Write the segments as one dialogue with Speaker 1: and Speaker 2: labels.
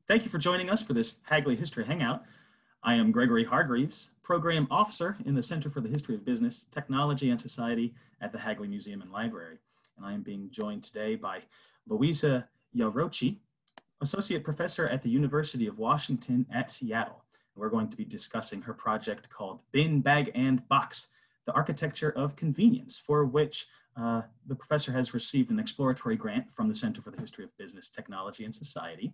Speaker 1: Thank you for joining us for this Hagley History Hangout. I am Gregory Hargreaves, Program Officer in the Center for the History of Business, Technology, and Society at the Hagley Museum and Library. And I am being joined today by Louisa Iarocci, Associate Professor at the University of Washington at Seattle. We're going to be discussing her project called Bin, Bag, and Box, the Architecture of Convenience, for which the professor has received an exploratory grant from the Center for the History of Business, Technology, and Society.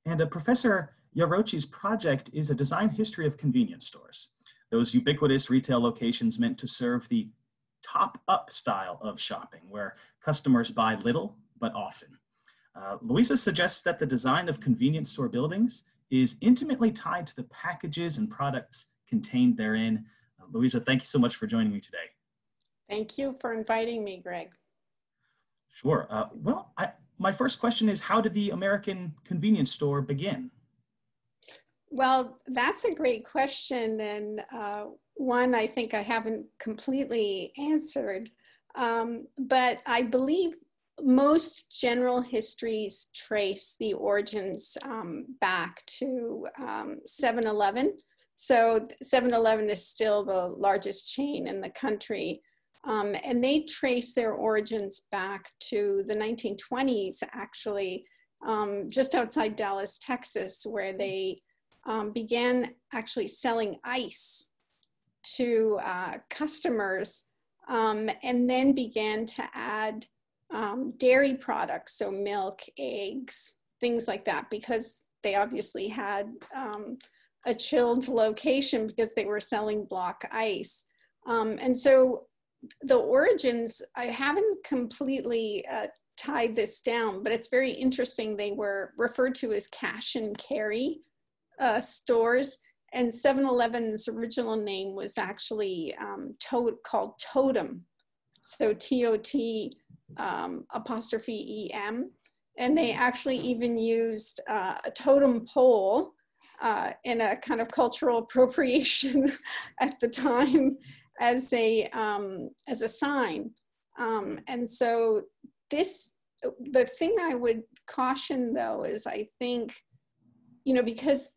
Speaker 1: And Professor Iarocci's project is a design history of convenience stores, those ubiquitous retail locations meant to serve the top-up style of shopping, where customers buy little but often. Louisa suggests that the design of convenience store buildings is intimately tied to the packages and products contained therein. Louisa, thank you so much for joining me today.
Speaker 2: Thank you for inviting me, Greg.
Speaker 1: Sure. My first question is, how did the American convenience store begin?
Speaker 2: Well, that's a great question, and one I think I haven't completely answered. But I believe most general histories trace the origins back to 7-Eleven. So 7-Eleven is still the largest chain in the country. And they trace their origins back to the 1920s, actually, just outside Dallas, Texas, where they began actually selling ice to customers, and then began to add dairy products, so milk, eggs, things like that, because they obviously had a chilled location because they were selling block ice. And so the origins, I haven't completely tied this down, but it's very interesting. They were referred to as cash and carry stores, and 7-Eleven's original name was actually called Totem, so T-O-T''EM, and they actually even used a totem pole in a kind of cultural appropriation at the time as a sign. And so the thing I would caution though is, I think, because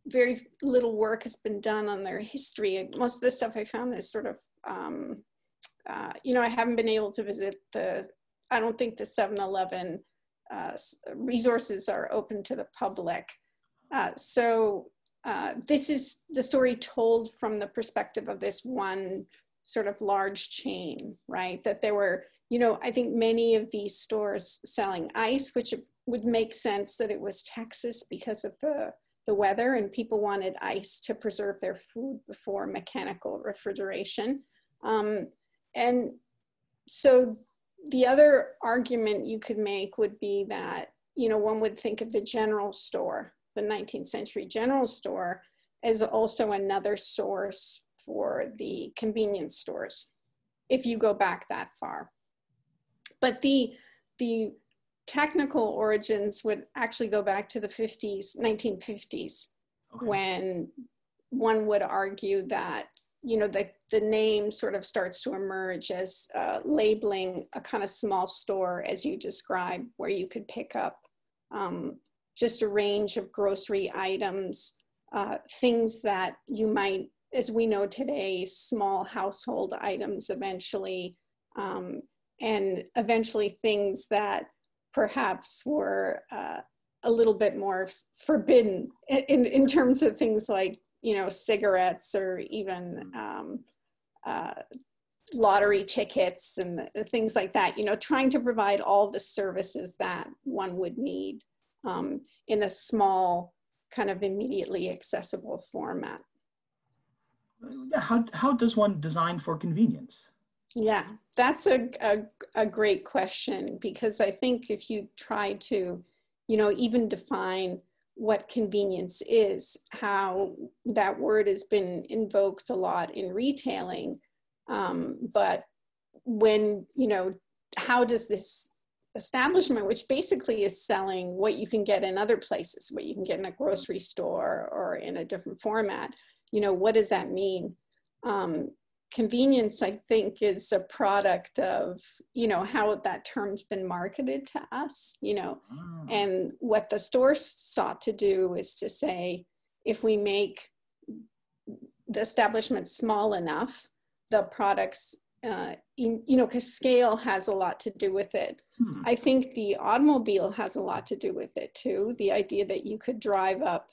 Speaker 2: very little work has been done on their history, most of the stuff I found is sort of, I haven't been able to visit I don't think the 7-Eleven resources are open to the public. So this is the story told from the perspective of this one sort of large chain, right? That there were, I think many of these stores selling ice, which would make sense that it was Texas because of the weather, and people wanted ice to preserve their food before mechanical refrigeration. And so the other argument you could make would be that, one would think of the general store, the 19th century general store, as also another source for the convenience stores, if you go back that far. But the technical origins would actually go back to the 1950s, okay, when one would argue that, the name sort of starts to emerge as labeling a kind of small store, as you described, where you could pick up just a range of grocery items, things that you might, as we know today, small household items eventually, and eventually things that perhaps were a little bit more forbidden in terms of things like, cigarettes, or even lottery tickets and things like that, trying to provide all the services that one would need in a small, kind of immediately accessible format.
Speaker 1: How does one design for convenience?
Speaker 2: Yeah, that's a great question, because I think if you try to, even define what convenience is, how that word has been invoked a lot in retailing, but when, how does this establishment, which basically is selling what you can get in other places, what you can get in a grocery store or in a different format, what does that mean? convenience, I think, is a product of, you know, how that term's been marketed to us, you know, and what the store sought to do is to say, if we make the establishment small enough, the products, you know, because scale has a lot to do with it. I think the automobile has a lot to do with it too. The idea that you could drive up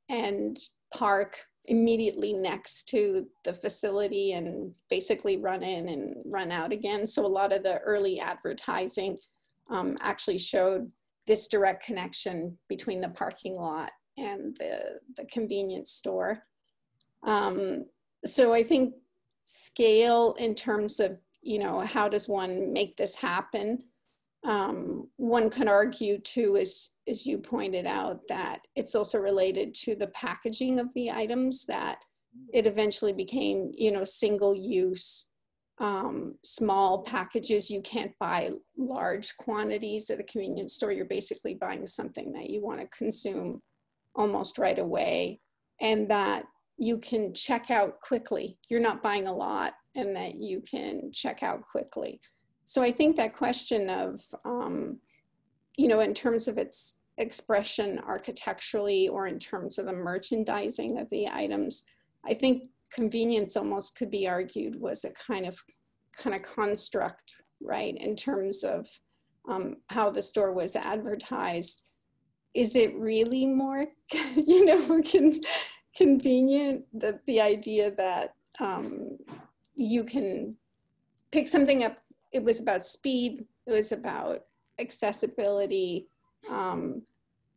Speaker 2: and park immediately next to the facility and basically run in and run out again. So a lot of the early advertising actually showed this direct connection between the parking lot and the convenience store. So I think scale in terms of, you know, how does one make this happen? One can argue too, as you pointed out, that it's also related to the packaging of the items, that it eventually became, you know, single use, small packages. You can't buy large quantities at a convenience store. You're basically buying something that you want to consume almost right away, and that you can check out quickly. You're not buying a lot, and that you can check out quickly. So I think that question of, you know, in terms of its expression architecturally or in terms of the merchandising of the items, I think convenience almost could be argued was a kind of construct, right? In terms of how the store was advertised. Is it really more, you know, convenient? The idea that you can pick something up. It was about speed, it was about accessibility,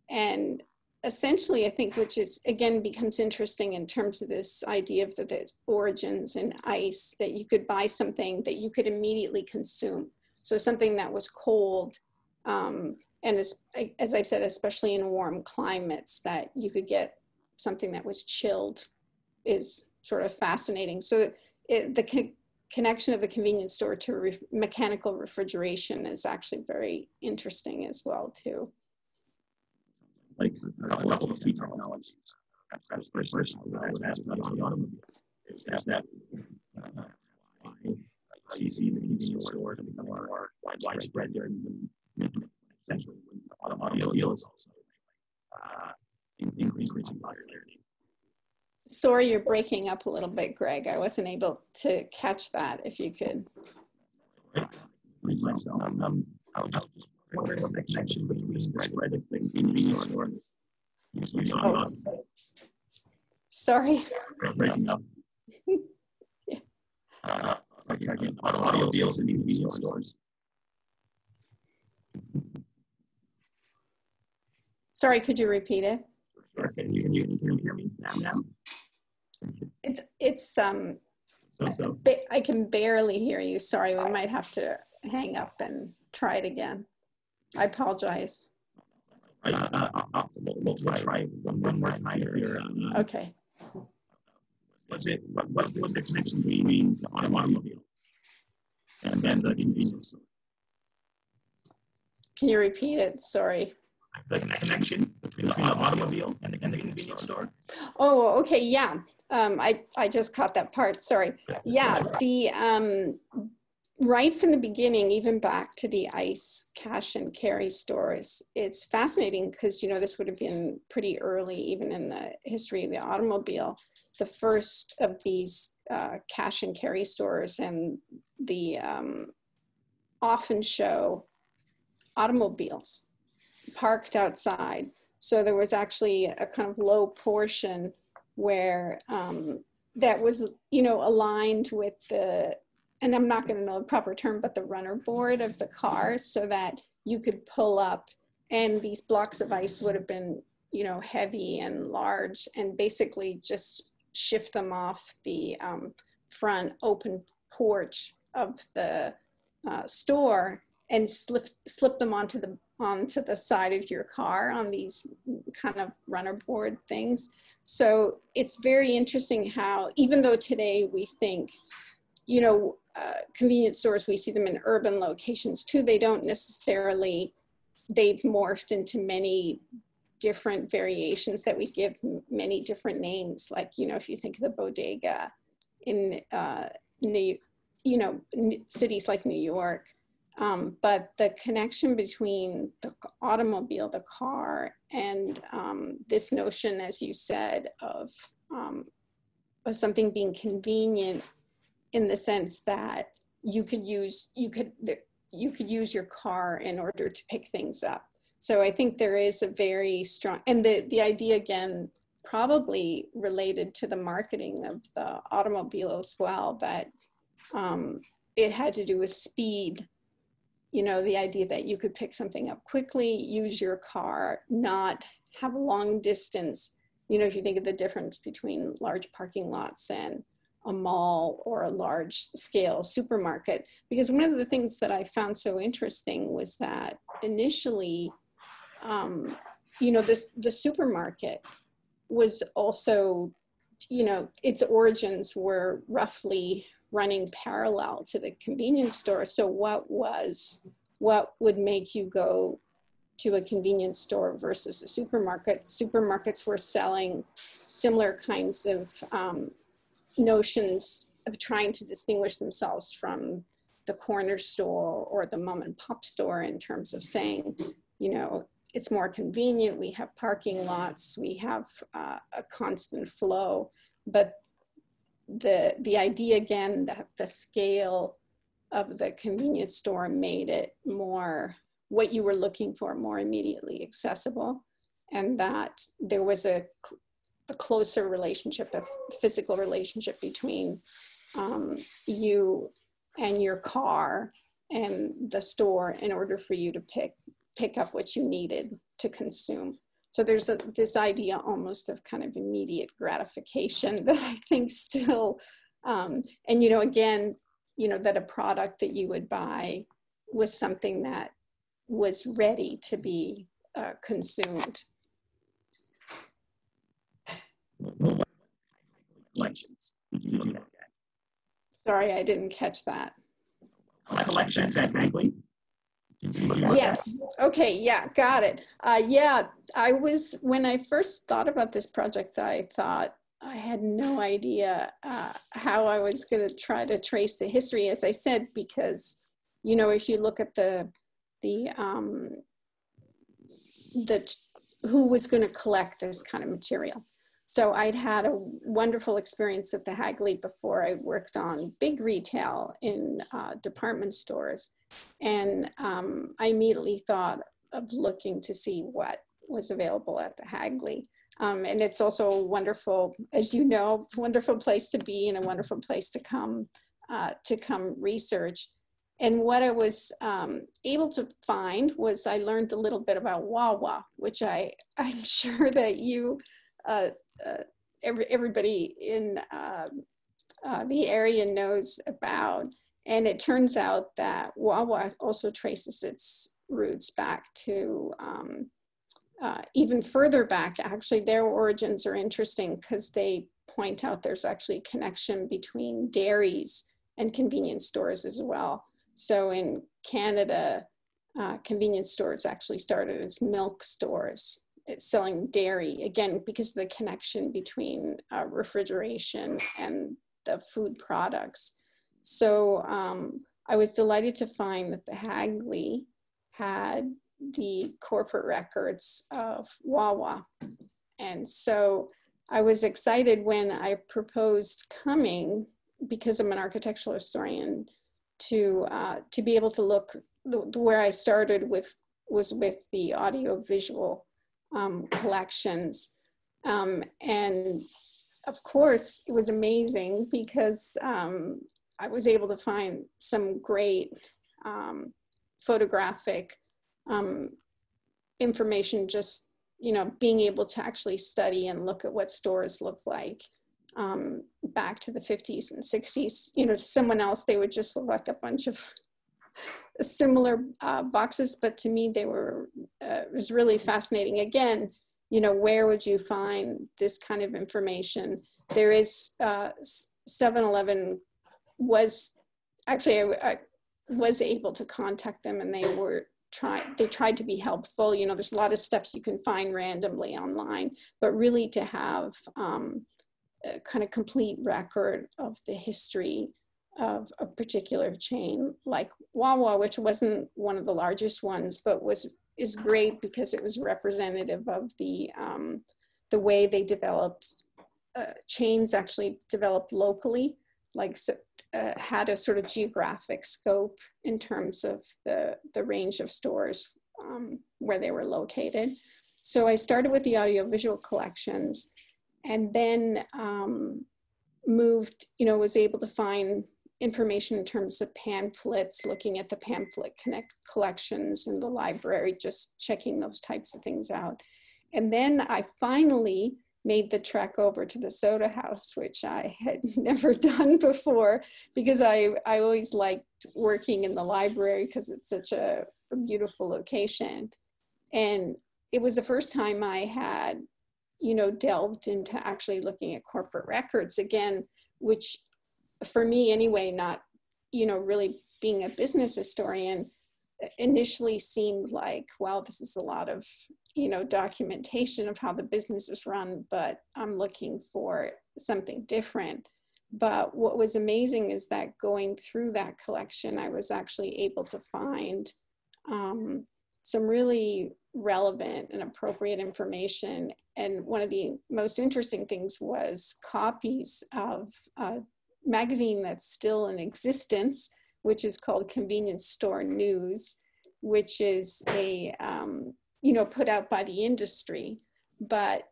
Speaker 2: and essentially, I think, which is, again, becomes interesting in terms of this idea of the origins in ice, that you could buy something that you could immediately consume. So something that was cold, and as I said, especially in warm climates, that you could get something that was chilled is sort of fascinating. So the connection of the convenience store to mechanical refrigeration is actually very interesting as well too.
Speaker 3: Like a couple of key technologies. That's the first one I would ask about the automobile. Is that you see the convenience store to become more widespread during the mid-century when the automobile is also increasing popularity.
Speaker 2: Sorry, you're breaking up a little bit, Greg. I wasn't able to catch that. If you could.
Speaker 3: I was just wondering what the connection between the convenience store and the
Speaker 2: sorry.
Speaker 3: Breaking up.
Speaker 2: Yeah.
Speaker 3: Automobiles and convenience stores.
Speaker 2: Sorry, could you repeat it?
Speaker 3: Sure. Can you hear me now?
Speaker 2: It's I can barely hear you. Sorry, we might have to hang up and try it again. I apologize.
Speaker 3: We'll try one more time here.
Speaker 2: Okay.
Speaker 3: What's the connection between the automobile and then the convenience store?
Speaker 2: Can you repeat it? Sorry.
Speaker 3: The connection between the automobile and the convenience store.
Speaker 2: Oh, okay, yeah. I just caught that part. Sorry. Yeah, the right from the beginning, even back to the ICE cash and carry stores, it's fascinating because, you know, this would have been pretty early, even in the history of the automobile. The first of these cash and carry stores, and the often show automobiles parked outside. So there was actually a kind of low portion where that was, you know, aligned with the, and I'm not going to know the proper term, but the runner board of the car, so that you could pull up, and these blocks of ice would have been, you know, heavy and large, and basically just shift them off the front open porch of the store and slip them onto the side of your car on these kind of runner board things. So it's very interesting how, even though today we think, you know, convenience stores, we see them in urban locations too, they don't necessarily, they've morphed into many different variations that we give many different names. Like, you know, if you think of the bodega in cities like New York. But the connection between the automobile, the car, and this notion, as you said, of something being convenient in the sense that you could use your car in order to pick things up. So I think there is a very strong, and the idea again, probably related to the marketing of the automobile as well, that it had to do with speed. You know, the idea that you could pick something up quickly, use your car, not have a long distance. You know, if you think of the difference between large parking lots and a mall or a large scale supermarket, because one of the things that I found so interesting was that initially, you know, the supermarket was also, you know, its origins were roughly running parallel to the convenience store. So what would make you go to a convenience store versus a supermarket? Supermarkets were selling similar kinds of notions of trying to distinguish themselves from the corner store or the mom and pop store in terms of saying, you know, it's more convenient, we have parking lots, we have a constant flow. But the idea again that the scale of the convenience store made it more what you were looking for, more immediately accessible, and that there was a closer relationship, a physical relationship between you and your car and the store in order for you to pick up what you needed to consume. So there's this idea almost of kind of immediate gratification that I think still, and you know, again, you know, that a product that you would buy was something that was ready to be consumed. Sorry, I didn't catch that.
Speaker 3: Collections at Hagley.
Speaker 2: Yes. Okay. Yeah. Got it. Yeah. When I first thought about this project, I thought I had no idea how I was going to try to trace the history, as I said, because, you know, if you look at who was going to collect this kind of material. So I'd had a wonderful experience at the Hagley before. I worked on big retail in department stores. And I immediately thought of looking to see what was available at the Hagley. And it's also a wonderful, as you know, wonderful place to be and a wonderful place to come research. And what I was able to find was I learned a little bit about Wawa, which I'm sure that you, everybody in the area knows about. And it turns out that Wawa also traces its roots back to even further back. Actually, their origins are interesting because they point out there's actually a connection between dairies and convenience stores as well. So in Canada, convenience stores actually started as milk stores selling dairy, again, because of the connection between refrigeration and the food products. So I was delighted to find that the Hagley had the corporate records of Wawa. And so I was excited when I proposed coming, because I'm an architectural historian, to be able to look, where I started was with the audio-visual collections. And of course, it was amazing because I was able to find some great photographic information, just, you know, being able to actually study and look at what stores look like back to the 50s and 60s. You know, to someone else, they would just look like a bunch of similar boxes, but to me, they were, it was really fascinating. Again, you know, where would you find this kind of information? There is 7-Eleven was actually, I was able to contact them, and they tried to be helpful. You know, there's a lot of stuff you can find randomly online, but really to have a kind of complete record of the history of a particular chain, like Wawa, which wasn't one of the largest ones, but is great because it was representative of the way they developed. Chains actually developed locally, like had a sort of geographic scope in terms of the range of stores where they were located. So I started with the audiovisual collections, and then moved, was able to find information in terms of pamphlets, looking at the pamphlet collections in the library, just checking those types of things out. And then I finally made the trek over to the soda house, which I had never done before, because I always liked working in the library because it's such a beautiful location. And it was the first time I had, delved into actually looking at corporate records again, which for me anyway, not, really being a business historian, initially seemed like, well, this is a lot of, documentation of how the business was run, but I'm looking for something different. But what was amazing is that going through that collection, I was actually able to find some really relevant and appropriate information. And one of the most interesting things was copies of a magazine that's still in existence, which is called Convenience Store News, which is a, put out by the industry. But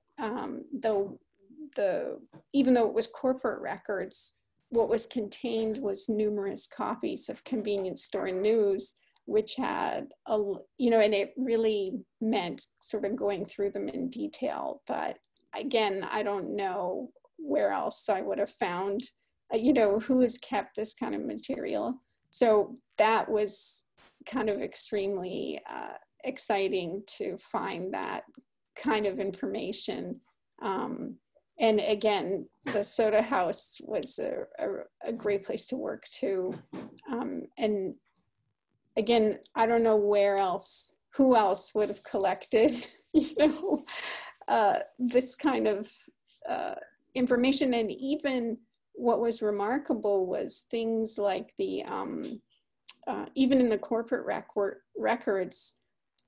Speaker 2: even though it was corporate records, what was contained was numerous copies of Convenience Store News, which had, and it really meant sort of going through them in detail. But again, I don't know where else I would have found, who has kept this kind of material. So that was kind of extremely exciting to find that kind of information. And again, the soda house was a great place to work too. And again, I don't know who else would have collected, this kind of information. And even what was remarkable was things like the, even in the corporate records,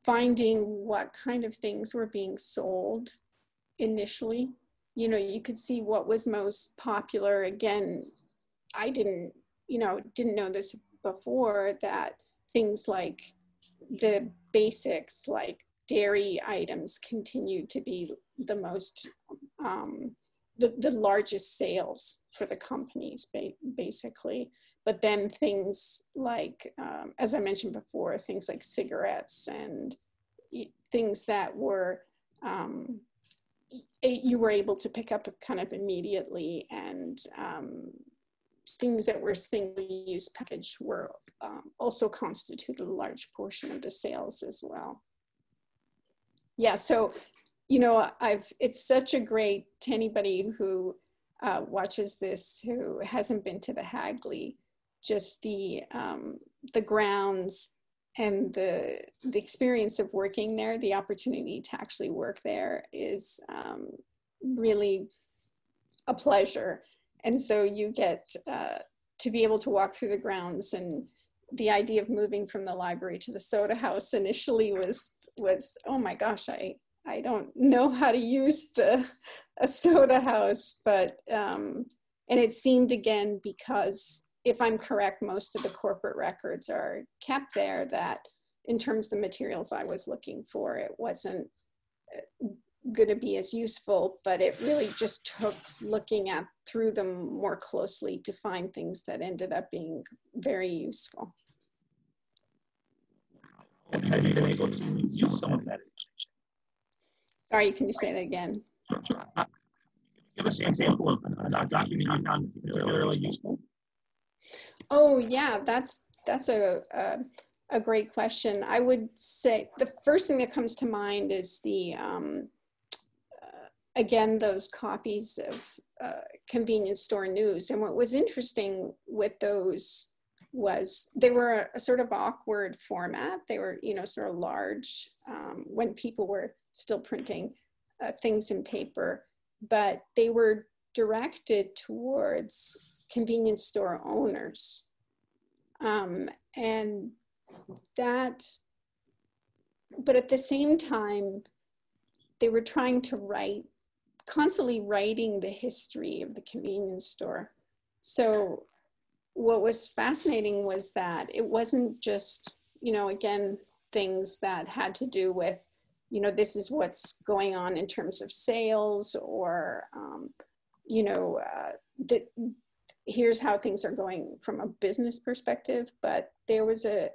Speaker 2: finding what kind of things were being sold initially. You could see what was most popular. Again, I didn't know this before, that things like the basics, like dairy items, continued to be the most, the largest sales for the companies, basically. But then things like, as I mentioned before, things like cigarettes and things that were, you were able to pick up kind of immediately, and things that were single-use package were also constituted a large portion of the sales as well. Yeah, so, it's such a great, to anybody who watches this who hasn't been to the Hagley, just the grounds and the experience of working there, the opportunity to actually work there is really a pleasure. And so you get to be able to walk through the grounds, and the idea of moving from the library to the soda house initially was oh my gosh, I don't know how to use a soda house, but and it seemed, again, because if I'm correct, most of the corporate records are kept there, that in terms of the materials I was looking for, it wasn't going to be as useful, but it really just took looking through them more closely to find things that ended up being very useful.
Speaker 3: Have you been able to use some of that?
Speaker 2: Sorry, can you say that again?
Speaker 3: Give us an example of a document you found particularly useful.
Speaker 2: Oh yeah, that's a great question. I would say the first thing that comes to mind is the again, those copies of Convenience Store News. And what was interesting with those was they were a sort of awkward format. They were, sort of large when people were still printing things in paper, but they were directed towards convenience store owners. And that, but at the same time, they were trying to constantly writing the history of the convenience store. So what was fascinating was that it wasn't just, again, things that had to do with, this is what's going on in terms of sales, or, here's how things are going from a business perspective. But there was a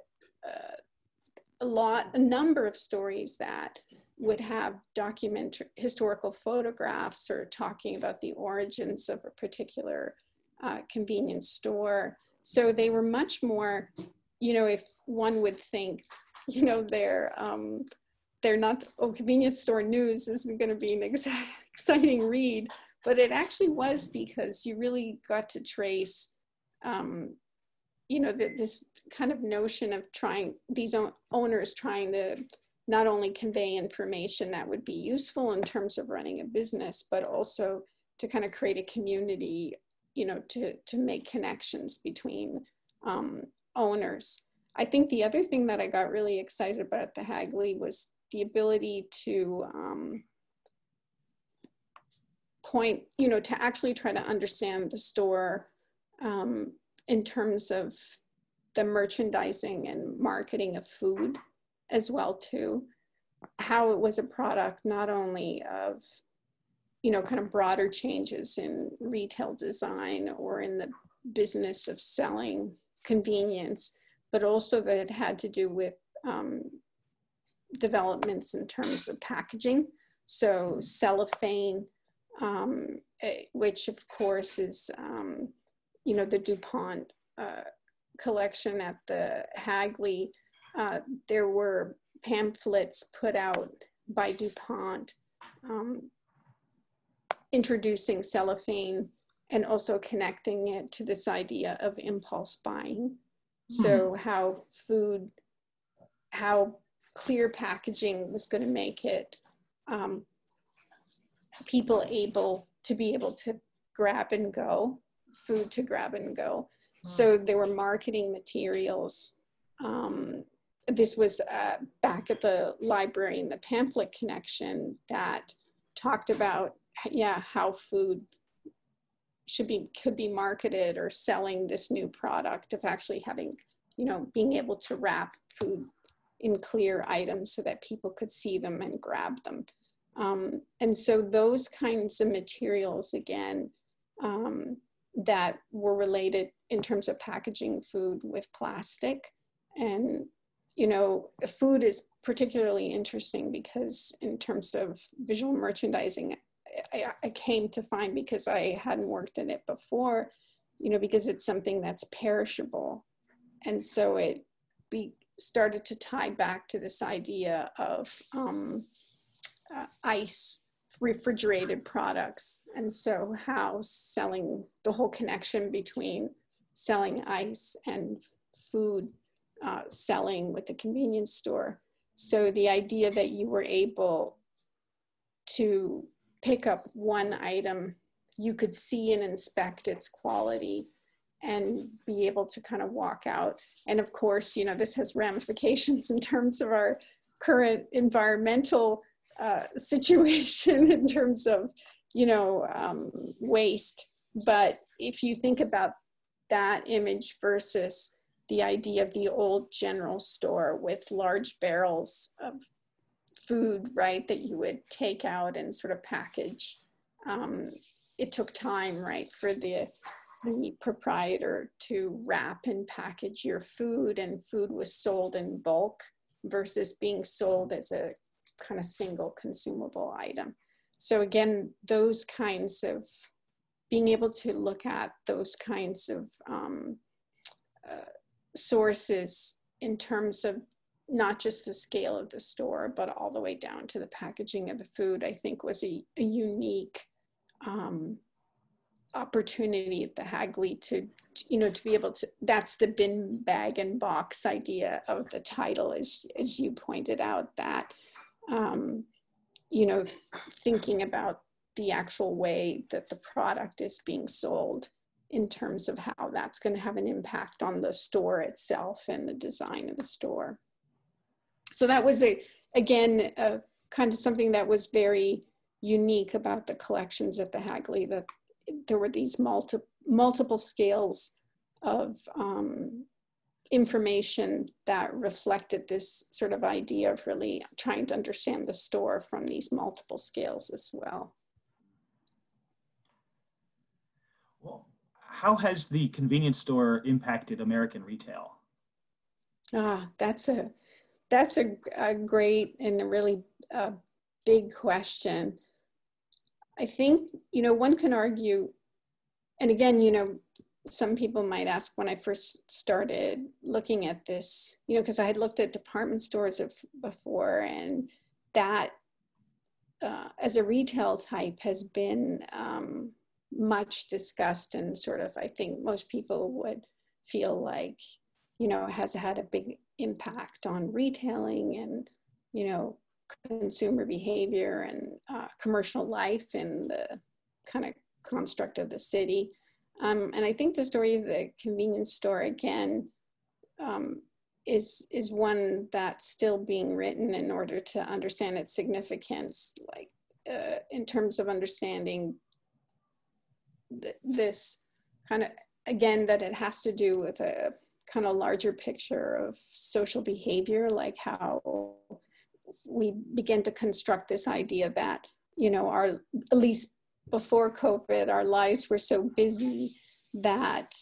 Speaker 2: number of stories that would have historical photographs, or talking about the origins of a particular convenience store. So they were much more, if one would think, they're not, convenience store news isn't going to be an exciting read, but it actually was, because you really got to trace, this kind of notion of these owners trying to not only convey information that would be useful in terms of running a business, but also to kind of create a community, to make connections between owners. I think the other thing that I got really excited about at the Hagley was the ability to to actually try to understand the store in terms of the merchandising and marketing of food as well too. How it was a product not only of, kind of broader changes in retail design or in the business of selling convenience, but also that it had to do with developments in terms of packaging. So cellophane, which of course is, the DuPont collection at the Hagley. There were pamphlets put out by DuPont introducing cellophane and also connecting it to this idea of impulse buying. So how clear packaging was going to make it people able to grab and go, food to grab and go. So there were marketing materials. This was back at the library in the pamphlet connection that talked about, how food could be marketed, or selling this new product of actually having, being able to wrap food in clear items so that people could see them and grab them. And so those kinds of materials, again, that were related in terms of packaging food with plastic. And, food is particularly interesting because in terms of visual merchandising, I came to find, because I hadn't worked in it before, because it's something that's perishable. And so it started to tie back to this idea of ice, refrigerated products. And so how selling, the whole connection between selling ice and food selling with the convenience store. So the idea that you were able to pick up one item, you could see and inspect its quality and be able to kind of walk out. And of course, this has ramifications in terms of our current environmental situation in terms of, waste. But if you think about that image versus the idea of the old general store with large barrels of food, right, that you would take out and sort of package. It took time, right, for the proprietor to wrap and package your food, and food was sold in bulk versus being sold as a kind of single consumable item. So again, those kinds of, being able to look at those kinds of sources in terms of not just the scale of the store, but all the way down to the packaging of the food, I think was a unique opportunity at the Hagley to be able to, that's the bin, bag, and box idea of the title, as you pointed out, that, thinking about the actual way that the product is being sold, in terms of how that's going to have an impact on the store itself and the design of the store. So that was, again, kind of something that was very unique about the collections at the Hagley, that there were these multiple scales of information that reflected this sort of idea of really trying to understand the store from these multiple scales as well.
Speaker 1: Well, how has the convenience store impacted American retail?
Speaker 2: That's a great and a really big question. I think, one can argue, and again, some people might ask, when I first started looking at this, because I had looked at department stores before, and that as a retail type has been much discussed, and sort of, I think most people would feel like, has had a big impact on retailing and, consumer behavior and commercial life and the kind of construct of the city. And I think the story of the convenience store, again, is one that's still being written in order to understand its significance, like in terms of understanding this kind of, again, that it has to do with a kind of larger picture of social behavior, like how we begin to construct this idea that, at least before COVID, our lives were so busy that,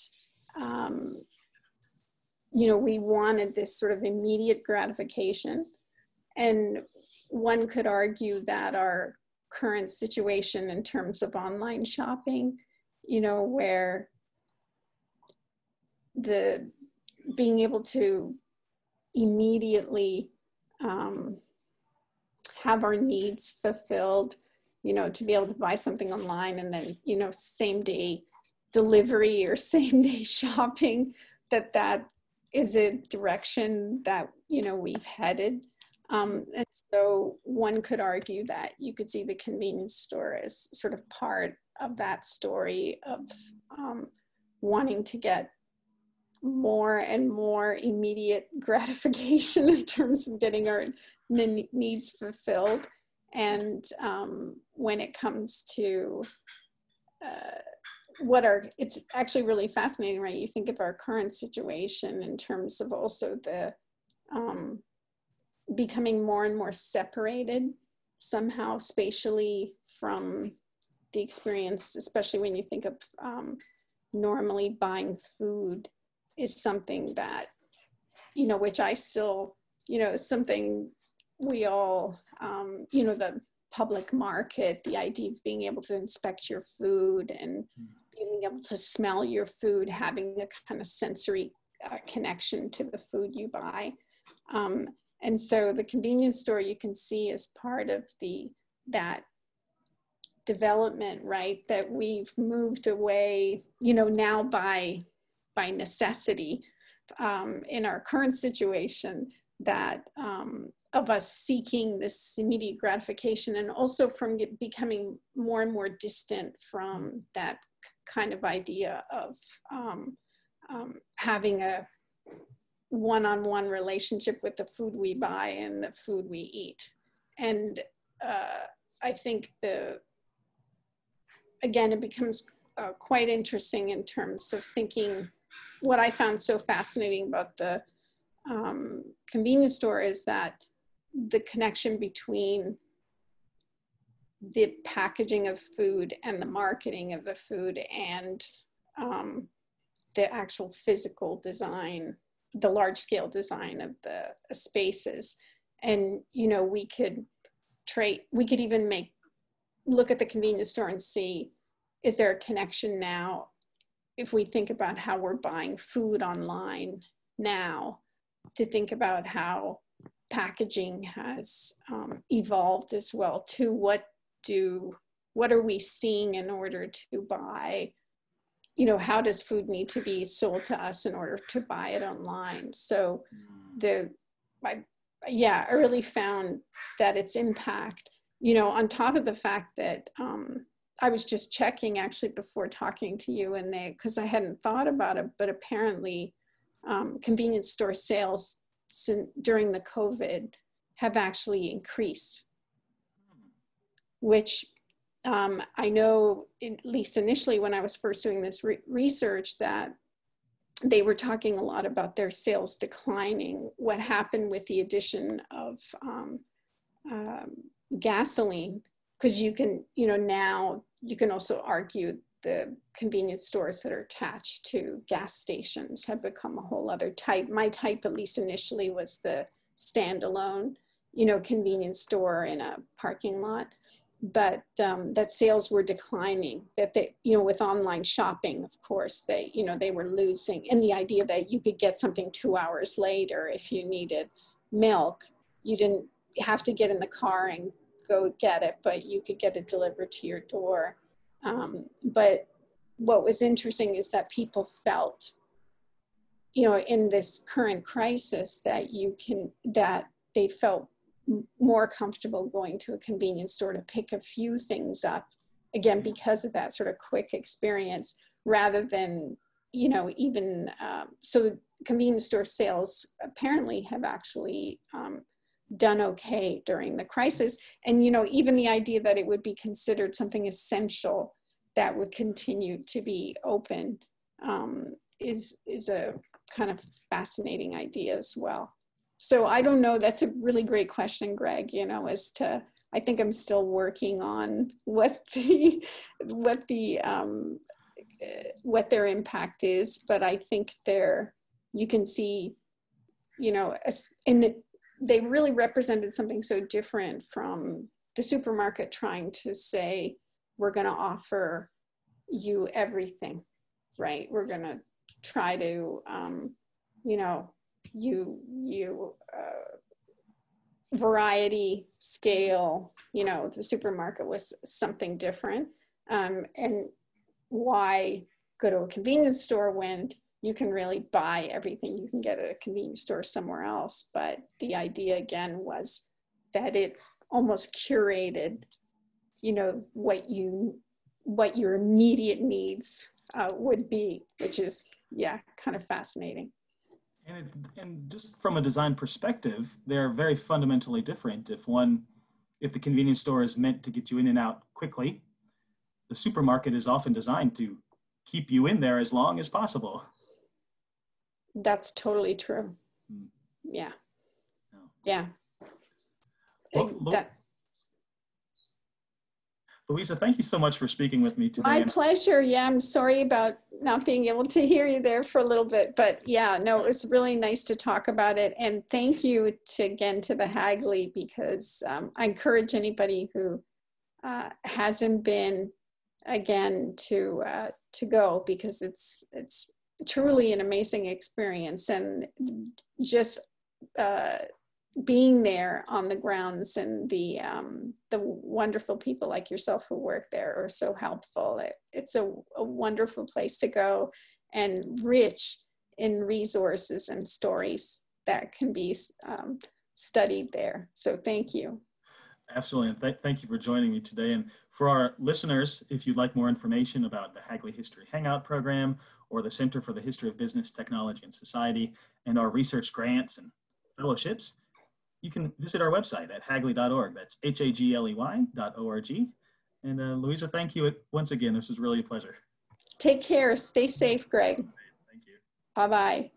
Speaker 2: we wanted this sort of immediate gratification. And one could argue that our current situation in terms of online shopping, where the being able to immediately have our needs fulfilled, to be able to buy something online and then, same day delivery or same day shopping, that is a direction that, we've headed. And so one could argue that you could see the convenience store as sort of part of that story of wanting to get more and more immediate gratification in terms of getting our needs fulfilled. And when it comes to it's actually really fascinating, right? You think of our current situation in terms of also the becoming more and more separated somehow spatially from the experience, especially when you think of normally buying food is something that, which I still, is something we all, the public market, the idea of being able to inspect your food and being able to smell your food, having a kind of sensory connection to the food you buy. And so the convenience store you can see as part of that development, right? That we've moved away, now by necessity in our current situation, that of us seeking this immediate gratification, and also from becoming more and more distant from that kind of idea of having a one-on-one relationship with the food we buy and the food we eat. And I think again, it becomes quite interesting in terms of thinking. What I found so fascinating about the convenience store is that the connection between the packaging of food and the marketing of the food and the actual physical design, the large scale design of the spaces. And, we could even look at the convenience store and see, is there a connection now, if we think about how we're buying food online now, to think about how packaging has evolved as well too. What are we seeing in order to buy? How does food need to be sold to us in order to buy it online? So I really found that its impact you know, on top of the fact that I was just checking actually before talking to you, and because I hadn't thought about it, but apparently convenience store sales during the COVID have actually increased, which I know, at least initially when I was first doing this research, that they were talking a lot about their sales declining. What happened with the addition of gasoline, because you can, you know, now you can also argue the convenience stores that are attached to gas stations have become a whole other type. My type, at least initially, was the standalone, you know, convenience store in a parking lot. But that sales were declining, that they, you know, with online shopping, of course, they, you know, they were losing. And the idea that you could get something 2 hours later if you needed milk, you didn't have to get in the car and go get it, but you could get it delivered to your door. But what was interesting is that people felt, you know, in this current crisis that that they felt more comfortable going to a convenience store to pick a few things up, again, because of that sort of quick experience, rather than, you know, even, so convenience store sales apparently have actually done okay during the crisis. And, you know, even the idea that it would be considered something essential that would continue to be open is a kind of fascinating idea as well. So I don't know, that's a really great question, Greg, you know, as to, I think I'm still working on what their impact is, but I think you can see, you know, and they really represented something so different from the supermarket trying to say, we're going to offer you everything, right? We're going to try to, you know, variety, scale, you know, the supermarket was something different. And why go to a convenience store when you can really buy everything you can get at a convenience store somewhere else? But the idea again was that it almost curated, you know, what your immediate needs would be, which is, yeah, kind of fascinating.
Speaker 1: And just from a design perspective, they're very fundamentally different. If the convenience store is meant to get you in and out quickly, the supermarket is often designed to keep you in there as long as possible.
Speaker 2: That's totally true. Yeah. Yeah.
Speaker 1: Well, Louisa, thank you so much for speaking with me today.
Speaker 2: My pleasure. Yeah, I'm sorry about not being able to hear you there for a little bit, but yeah, no, it was really nice to talk about it. And thank you again to the Hagley, because I encourage anybody who hasn't been, again, to go, because it's truly an amazing experience. And just being there on the grounds, and the wonderful people like yourself who work there are so helpful. It's a wonderful place to go, and rich in resources and stories that can be studied there. So thank you.
Speaker 1: Absolutely, and thank you for joining me today. And for our listeners, if you'd like more information about the Hagley History Hangout program, or the Center for the History of Business, Technology, and Society, and our research grants and fellowships, you can visit our website at hagley.org. That's hagley.org. And Louisa, thank you once again. This was really a pleasure.
Speaker 2: Take care. Stay safe, Greg.
Speaker 1: Thank you.
Speaker 2: Bye-bye.